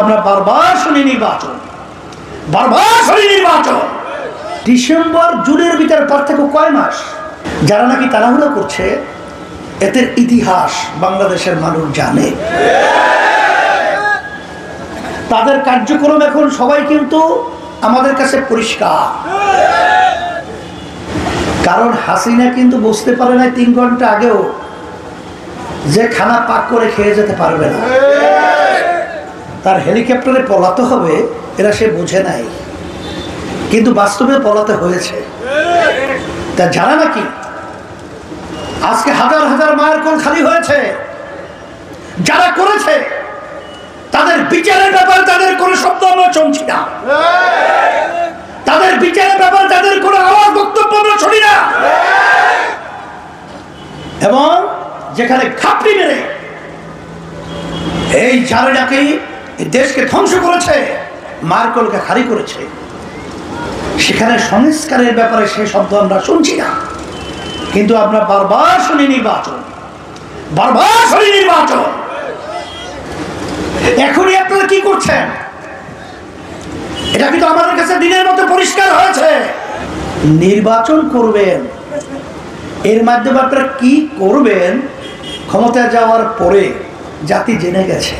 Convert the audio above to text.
আমরা বারবার শুনি নির্বাচন, বারবার শুনি নির্বাচন। ডিসেম্বর জুনের ভিতরে পার্থক্য কয় মাস? যারা নাকি তাড়াহুড়ো করছে এদের ইতিহাস বাংলাদেশের মানুষ জানে। তাদের কার্যক্রম এখন সবাই কিন্তু আমাদের কাছে পরিষ্কার। কারণ হাসিনা কিন্তু বুঝতে পারে না 3 ঘন্টা আগেও যে খানা পাক করে খেয়ে যেতে পারবে না, তার হেলিকপ্টারে পলাতে হবে, এরা সে বুঝে নাই, কিন্তু বাস্তবে পলাতে হয়েছে। তা যারা নাকি আজকে হাজার হাজার মায়ের কোল খালি হয়েছে, যারা করেছে তাদের বিচারের ব্যাপারে তাদের কোনো শব্দ আমরা শুনছি না, তাদের বিচারের ব্যাপারে তাদের কোনো আওয়াজ বক্তব্য আমরা শুনি না। এবং যেখানে খাপড়ি মেরে এই যারা নাকি দেশকে ধ্বংস করেছে, মায়ের কোলকে খালি করেছে, সেখানে সংস্কারের ব্যাপারে সে শব্দ আমরা শুনছি না। কিন্তু আমরা বারবার শুনি নির্বাচন, বারবার শুনি নির্বাচন। এখনই আপনারা কি করছেন? এটা কিন্তু আমাদের কাছে দিনের মতো পরিষ্কার হয়েছে। নির্বাচন করবেন, এর মাধ্যমে আপনারা কি করবেন ক্ষমতায় যাওয়ার পরে জাতি জেনে গেছে।